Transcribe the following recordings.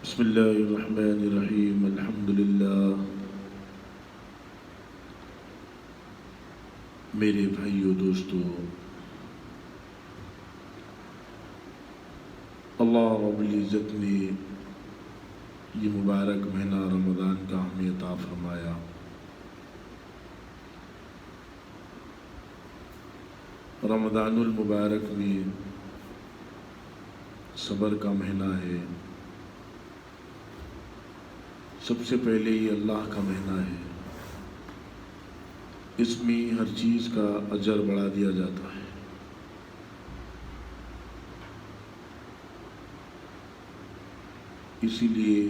بسم اللہ الرحمن الرحیم الحمدللہ۔ میرے بھائیو دوستو، اللہ رب العزت نے یہ مبارک مہینہ رمضان کا ہمیں عطا فرمایا۔ رمضان المبارک میں صبر کا مہینہ ہے۔ سب سے پہلے یہ اللہ کا مہینہ ہے، اس میں ہر چیز کا اجر بڑھا دیا جاتا ہے۔ اسی لیے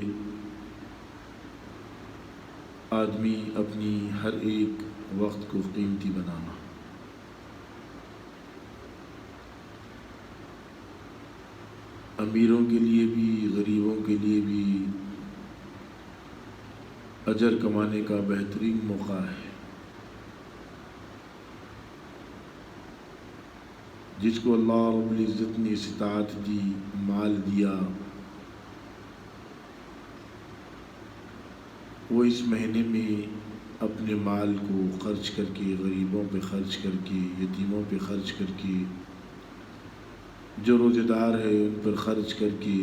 آدمی اپنی ہر ایک وقت کو قیمتی بنانا۔ امیروں کے لیے بھی، غریبوں کے لیے بھی اجر کمانے کا بہترین موقع ہے۔ جس کو اللہ رب العزت نے استطاعت دی، مال دیا، وہ اس مہینے میں اپنے مال کو خرچ کر کے، غریبوں پہ خرچ کر کے، یتیموں پہ خرچ کر کے، جو روزہ دار ہے ان پر خرچ کر کے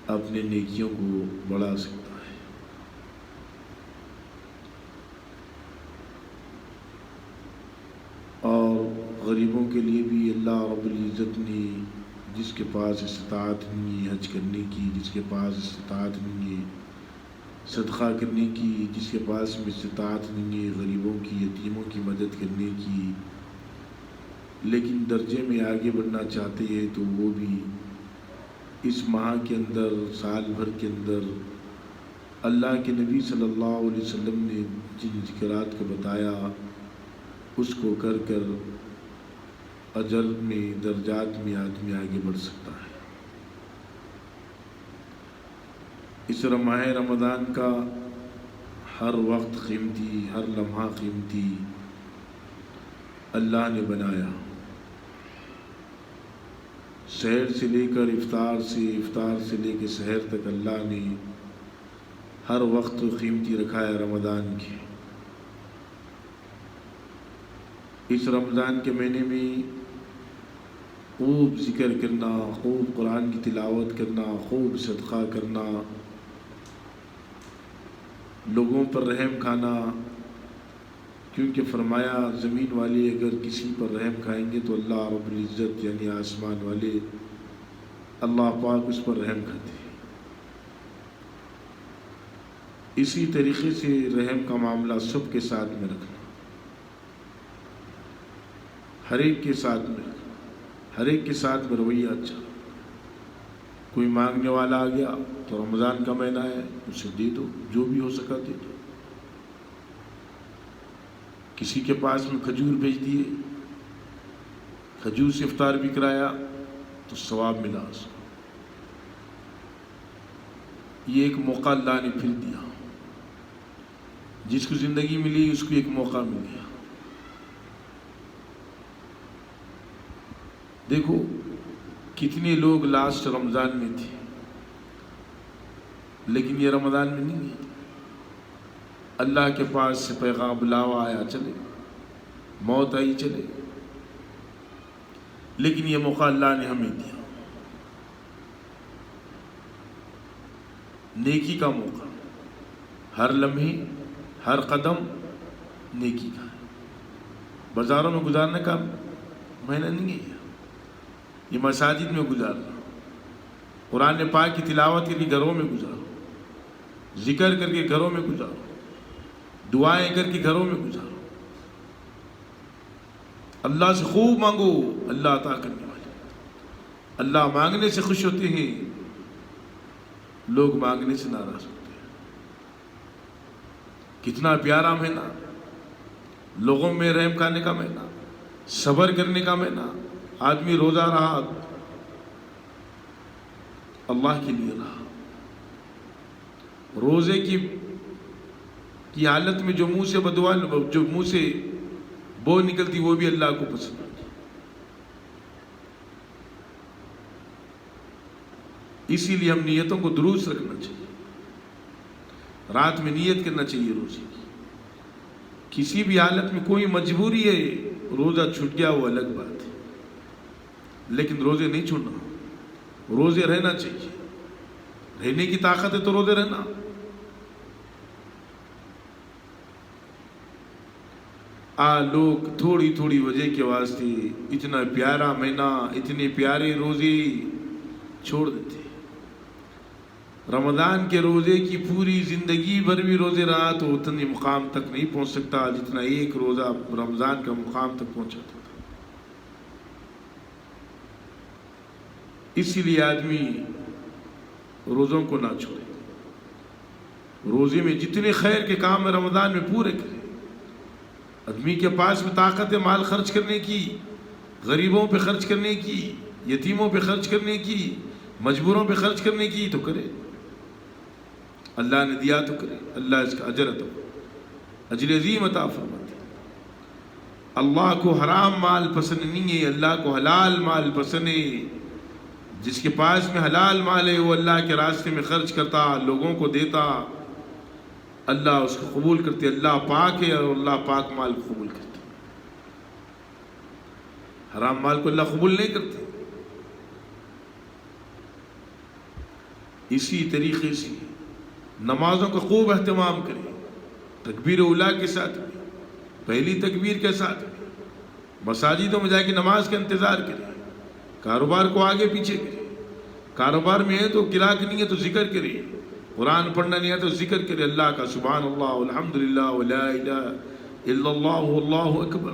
اپنے نیکیوں کو بڑھا سکتا ہے۔ اور غریبوں کے لیے بھی اللہ رب العزت نے جس کے پاس استطاعت نہیں ہے حج کرنے کی، جس کے پاس استطاعت نہیں ہے صدقہ کرنے کی، جس کے پاس استطاعت نہیں ہے غریبوں کی، یتیموں کی مدد کرنے کی، لیکن درجے میں آگے بڑھنا چاہتے ہیں، تو وہ بھی اس ماہ کے اندر، سال بھر کے اندر اللہ کے نبی صلی اللہ علیہ وسلم نے جن ذکرات کو بتایا اس کو کر کر اجر میں، درجات میں آدمی آگے بڑھ سکتا ہے۔ اس ماہ رمضان کا ہر وقت قیمتی، ہر لمحہ قیمتی اللہ نے بنایا۔ سحر سے لے کر افطار سے، افطار سے لے کے سحر تک اللہ نے ہر وقت قیمتی رکھا ہے رمضان کے۔ اس رمضان کے مہینے میں خوب ذکر کرنا، خوب قرآن کی تلاوت کرنا، خوب صدقہ کرنا، لوگوں پر رحم کھانا، کیونکہ فرمایا زمین والے اگر کسی پر رحم کھائیں گے تو اللہ رب العزت یعنی آسمان والے اللہ پاک اس پر رحم کھاتے ہیں۔ اسی طریقے سے رحم کا معاملہ سب کے ساتھ میں رکھنا، ہر ایک کے ساتھ میں، ہر ایک کے ساتھ میں رویہ اچھا۔ کوئی مانگنے والا آ گیا تو رمضان کا مہینہ ہے، اسے دے دو، جو بھی ہو سکا دے دو۔ کسی کے پاس میں کھجور بھیج دیے، کھجور سے افطار بھی کرایا تو ثواب ملا اس کو۔ یہ ایک موقع اللہ نے پھر دیا، جس کو زندگی ملی اس کو ایک موقع مل گیا۔ دیکھو کتنے لوگ لاسٹ رمضان میں تھے، لیکن یہ رمضان میں نہیں ہے۔ اللہ کے پاس سے پیغام بلاوا آیا، چلے، موت آئی، چلے، لیکن یہ موقع اللہ نے ہمیں دیا، نیکی کا موقع۔ ہر لمحے، ہر قدم نیکی کا ہے۔ بازاروں میں گزارنے کا مہینہ نہیں ہے یہ مساجد میں گزارنا، قرآن پاک کی تلاوت کر کے گھروں میں گزارو، ذکر کر کے گھروں میں گزارو، دعائیں کر کے گھروں میں گزارو۔ اللہ سے خوب مانگو، اللہ عطا کرنے والے۔ اللہ مانگنے سے خوش ہوتے ہیں، لوگ مانگنے سے ناراض ہوتے ہیں۔ کتنا پیارا مہینہ، لوگوں میں رحم کھانے کا مہینہ، صبر کرنے کا مہینہ۔ آدمی روزہ رہا، اللہ کے لیے رہا۔ روزے کی حالت میں جو منہ سے بدعا، جو منہ سے بو نکلتی وہ بھی اللہ کو پسند ہوتی۔ اسی لیے ہم نیتوں کو درست رکھنا چاہیے. رات میں نیت کرنا چاہیے روزے کی. کسی بھی حالت میں کوئی مجبوری ہے روزہ چھوٹ گیا وہ الگ بات ہے، لیکن روزے نہیں چھوڑنا، روزے رہنا چاہیے. رہنے کی طاقت ہے تو روزے رہنا. لوگ تھوڑی تھوڑی وجہ کے واسطے اتنا پیارا مہینہ، اتنے پیارے روزے چھوڑ دیتے. رمضان کے روزے کی پوری زندگی بھر بھی روزے رہا تو اتنے مقام تک نہیں پہنچ سکتا جتنا ایک روزہ رمضان کا مقام تک پہنچاتا تھا. اسی لیے آدمی روزوں کو نہ چھوڑے. روزے میں جتنے خیر کے کام ہیں رمضان میں پورے کرے. آدمی کے پاس میں طاقت ہے مال خرچ کرنے کی، غریبوں پہ خرچ کرنے کی، یتیموں پہ خرچ کرنے کی، مجبوروں پہ خرچ کرنے کی تو کرے. اللہ نے دیا تو کرے، اللہ اس کا اجر عظیم عطا فرماتے. اللہ کو حرام مال پسند نہیں ہے، اللہ کو حلال مال پسند ہے. جس کے پاس میں حلال مال ہے وہ اللہ کے راستے میں خرچ کرتا، لوگوں کو دیتا، اللہ اس کو قبول کرتے. اللہ پاک ہے اور اللہ پاک مال کو قبول کرتے. حرام مال کو اللہ قبول نہیں کرتے. اسی طریقے سے نمازوں کا خوب اہتمام کریں، تکبیر اولیٰ کے ساتھ بھی، پہلی تکبیر کے ساتھ بھی. مساجدوں میں جا کے نماز کا انتظار کریں. کاروبار کو آگے پیچھے کریں. کاروبار میں ہے تو قراءت نہیں ہے تو ذکر کریں. قرآن پڑھنا نہیں ہے تو ذکر کرے اللہ کا، سبحان اللہ الحمدللہ ولا الہ الا اللہ واللہ اکبر.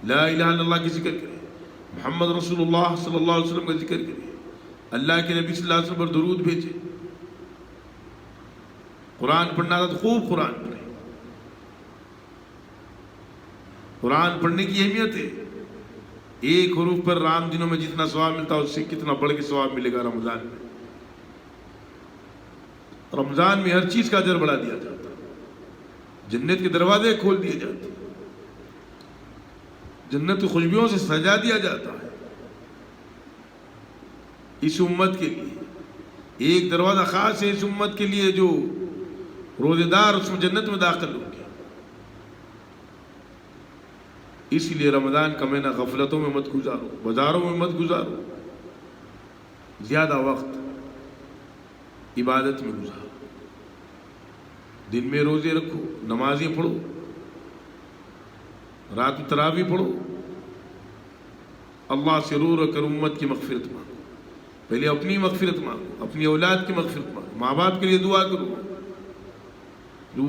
لا الہ الا اللہ کی ذکر کرے. محمد رسول اللہ صلی اللہ علیہ وسلم کا ذکر کرے. اللہ کے نبی صلی اللہ علیہ وسلم پر درود بھیجے. قرآن پڑھنا تھا تو خوب قرآن پڑھیں. قرآن پڑھنے کی اہمیت ہے. ایک حروف پر رام دنوں میں جتنا ثواب ملتا ہے اس سے کتنا بڑھ کے ثواب ملے گا رمضان میں. رمضان میں ہر چیز کا اجر بڑھا دیا جاتا ہے. جنت کے دروازے کھول دیے جاتے ہیں. جنت کی خوشبوؤں سے سجا دیا جاتا ہے. اس امت کے لیے ایک دروازہ خاص ہے، اس امت کے لیے جو روزے دار اس میں جنت میں داخل ہو گیا. اس لیے رمضان کا مہینہ غفلتوں میں مت گزارو، بازاروں میں مت گزارو. زیادہ وقت عبادت میں گزارو. دن میں روزے رکھو، نمازیں پڑھو، رات میں تراویح پڑھو. اللہ سے رو رو کر امت کی مغفرت مانگو. پہلے اپنی مغفرت مانگو، اپنی اولاد کی مغفرت مانگو. ماں باپ کے لیے دعا کرو،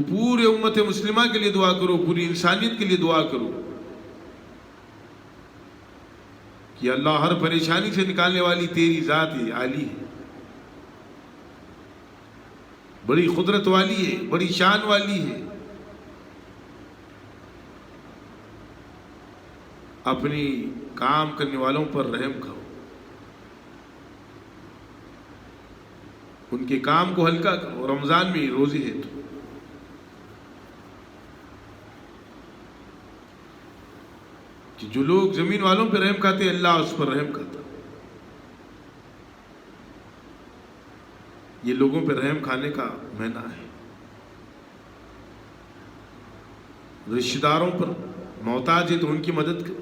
پورے امت مسلمہ کے لیے دعا کرو، پوری انسانیت کے لیے دعا کرو کہ اللہ ہر پریشانی سے نکالنے والی تیری ذات ہے، عالی ہے، بڑی قدرت والی ہے، بڑی شان والی ہے. اپنی کام کرنے والوں پر رحم کھاؤ، ان کے کام کو ہلکا کرو. رمضان میں روزے ہے تو کہ جو لوگ زمین والوں پہ رحم کھاتے اللہ اس پر رحم کھاتا. یہ لوگوں پہ رحم کھانے کا مہینہ ہے. رشتہ داروں پر محتاج ہے تو ان کی مدد کرو.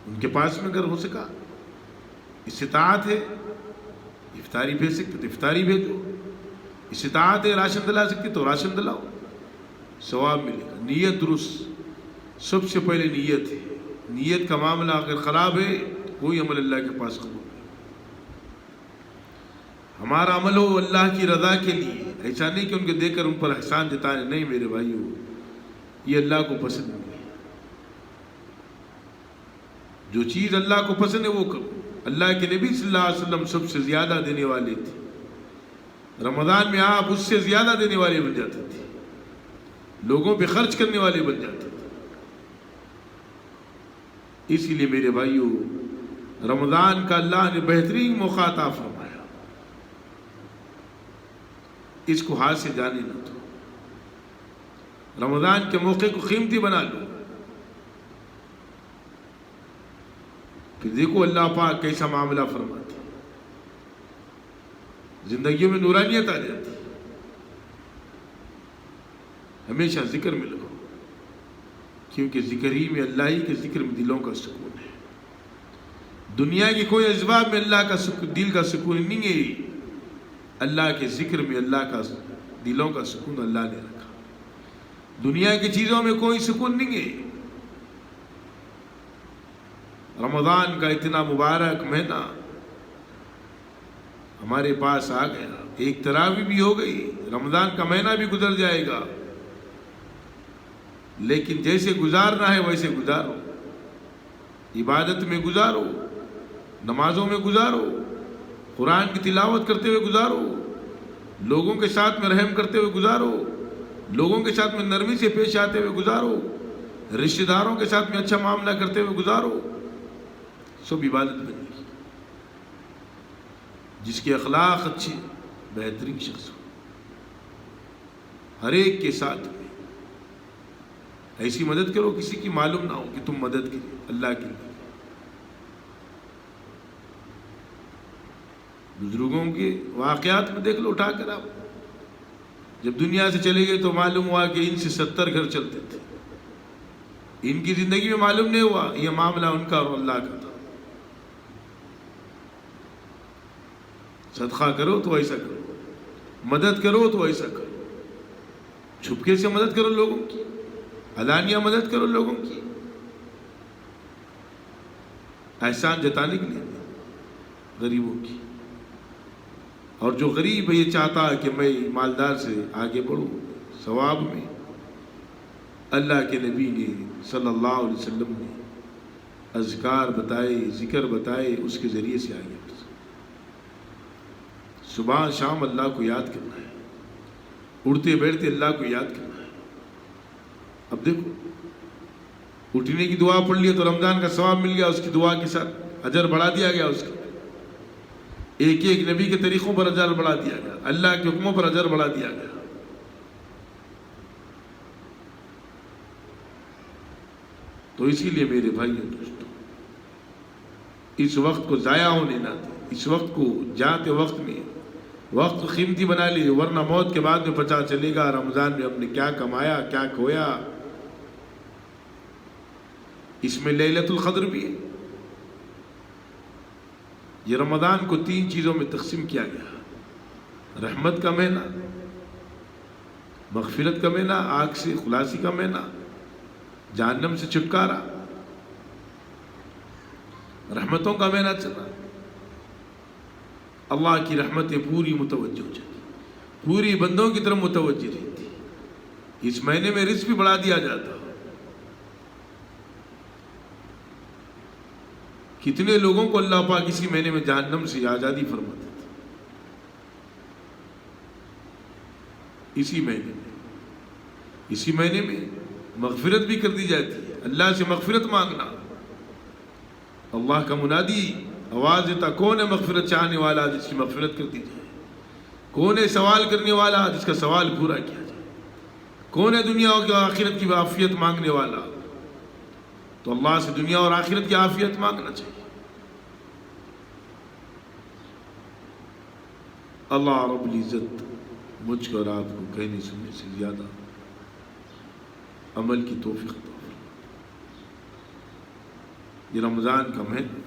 ان کے پاس میں اگر ہو سکا استطاعت ہے افطاری بھیج سکتے تو افطاری بھیجو. استطاعت ہے راشن دلا سکتے تو راشن دلاؤ، ثواب ملے گا. نیت درست، سب سے پہلے نیت ہے. نیت کا معاملہ اگر خراب ہے کوئی عمل اللہ کے پاس قبول نہیں. ہمارا عمل ہو اللہ کی رضا کے لیے، ایسا نہیں کہ ان کے دیکھ کر ان پر احسان جتانے. نہیں میرے بھائیو، یہ اللہ کو پسند نہیں ہے. جو چیز اللہ کو پسند ہے وہ کرو. اللہ کے نبی صلی اللہ علیہ وسلم سب سے زیادہ دینے والے تھے. رمضان میں آپ اس سے زیادہ دینے والے بن جاتے تھے، لوگوں پہ خرچ کرنے والے بن جاتے تھے. اسی لیے میرے بھائیو، رمضان کا اللہ نے بہترین موقع عطا فرمایا. اس کو ہاتھ سے جانے نہ دو. رمضان کے موقع کو قیمتی بنا لو. پھر دیکھو اللہ پاک کیسا معاملہ فرماتے. زندگیوں میں نورانیت آ جاتی ہے. ہمیشہ ذکر میں لگو، کیونکہ ذکر ہی میں، اللہ ہی کے ذکر میں دلوں کا سکون ہے. دنیا کے کوئی اسباب میں اللہ کا دل کا سکون نہیں ہے. اللہ کے ذکر میں اللہ کا دلوں کا سکون اللہ نے رکھا. دنیا کی چیزوں میں کوئی سکون نہیں ہے. رمضان کا اتنا مبارک مہینہ ہمارے پاس آ گیا، ایک تراویح بھی ہو گئی، رمضان کا مہینہ بھی گزر جائے گا. لیکن جیسے گزارنا ہے ویسے گزارو، عبادت میں گزارو، نمازوں میں گزارو، قرآن کی تلاوت کرتے ہوئے گزارو، لوگوں کے ساتھ میں رحم کرتے ہوئے گزارو، لوگوں کے ساتھ میں نرمی سے پیش آتے ہوئے گزارو، رشتہ داروں کے ساتھ میں اچھا معاملہ کرتے ہوئے گزارو. سب عبادت بن گئی. جس کے اخلاق اچھے، بہترین شخص ہو. ہر ایک کے ساتھ میں ایسی مدد کرو کسی کی معلوم نہ ہو کہ تم مدد کرو اللہ کے لیے. بزرگوں کے واقعات میں دیکھ لو اٹھا کر آپ. جب دنیا سے چلے گئے تو معلوم ہوا کہ ان سے 70 گھر چلتے تھے. ان کی زندگی میں معلوم نہیں ہوا یہ معاملہ ان کا اور اللہ کا تھا. صدقہ کرو تو ایسا کرو، مدد کرو تو ایسا کرو. چھپکے سے مدد کرو لوگوں کی، علانیہ مدد کرو لوگوں کی. احسان جتانے کے لیے غریبوں کی. اور جو غریب ہے یہ چاہتا ہے کہ میں مالدار سے آگے بڑھوں ثواب میں. اللہ کے نبی نے صلی اللہ علیہ وسلم نے اذکار بتائے، ذکر بتائے، اس کے ذریعے سے آگے بڑھ. صبح شام اللہ کو یاد کرنا ہے، اٹھتے بیٹھتے اللہ کو یاد کرنا ہے. اب دیکھو اٹھنے کی دعا پڑھ لی تو رمضان کا ثواب مل گیا، اس کی دعا کے ساتھ اجر بڑھا دیا گیا. اس کا ایک ایک نبی کے طریقوں پر اجر بڑھا دیا گیا، اللہ کے حکموں پر اجر بڑھا دیا گیا. تو اسی لیے میرے بھائیوں دوستوں، اس وقت کو ضائع ہونے نہ دیں. اس وقت کو جاتے وقت میں وقت کو قیمتی بنا لیے، ورنہ موت کے بعد میں پتہ چلے گا رمضان میں ہم نے کیا کمایا کیا کھویا. اس میں لیلۃ القدر بھی ہے. یہ رمضان کو 3 چیزوں میں تقسیم کیا گیا: رحمت کا مہینہ، مغفرت کا مہینہ، آگ سے خلاصی کا مہینہ، جہنم سے چھٹکارا. رحمتوں کا مہینہ چلا، اللہ کی رحمتیں پوری متوجہ ہو جاتی، پوری بندوں کی طرف متوجہ رہتی. اس مہینے میں رزق بھی بڑھا دیا جاتا. کتنے لوگوں کو اللہ پاک اسی مہینے میں جہنم سے آزادی فرما دیتا. اسی مہینے میں مغفرت بھی کر دی جاتی ہے. اللہ سے مغفرت مانگنا، اللہ کا منادی آواز دیتا، کون ہے مغفرت چاہنے والا جس کی مغفرت کر دی جائے؟ کون ہے سوال کرنے والا جس کا سوال پورا کیا جائے؟ کون ہے دنیا اور آخرت کی عافیت مانگنے والا؟ تو اللہ سے دنیا اور آخرت کی عافیت مانگنا چاہیے. اللہ رب العزت مجھ کو اور آپ کو کہنے سننے سے زیادہ عمل کی توفیق عطا فرمائے. یہ رمضان کا مہینہ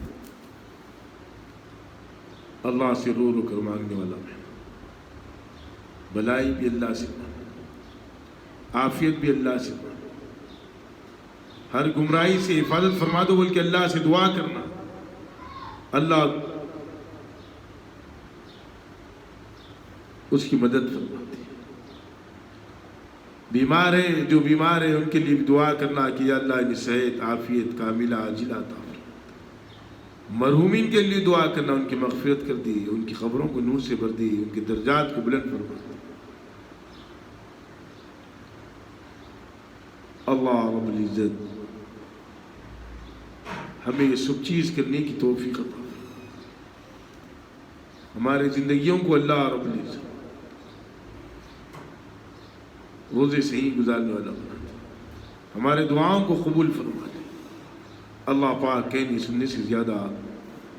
اللہ سے رو رو کر مانگنے والا مہینہ. بلائی بھی اللہ سے مانگو، عافیت بھی اللہ سے مانگو. ہر گمراہی سے حفاظت فرما دو، بلکہ اللہ سے دعا کرنا. اللہ اس کی مدد فرماتے ہیں. بیمار ہے، جو بیمار ہے ان کے لیے بھی دعا کرنا کہ یا اللہ انہیں صحت عافیت کاملہ عاجلہ عطا فرما. مرحومین کے لیے دعا کرنا، ان کی مغفرت کر دی، ان کی قبروں کو نور سے بھر دی، ان کے درجات کو بلند فرما دی. اللہ رب العزت ہمیں یہ سب چیز کرنے کی توفیق عطا فرمائے. ہماری زندگیوں کو اللہ رب العزت روزے صحیح گزارنے والا بنا دے، ہمارے دعاؤں کو قبول فرما دے. اللہ پاک کہنے سننے سے زیادہ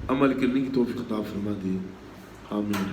عمل کرنے کی توفیق عطا فرما دے. آمین.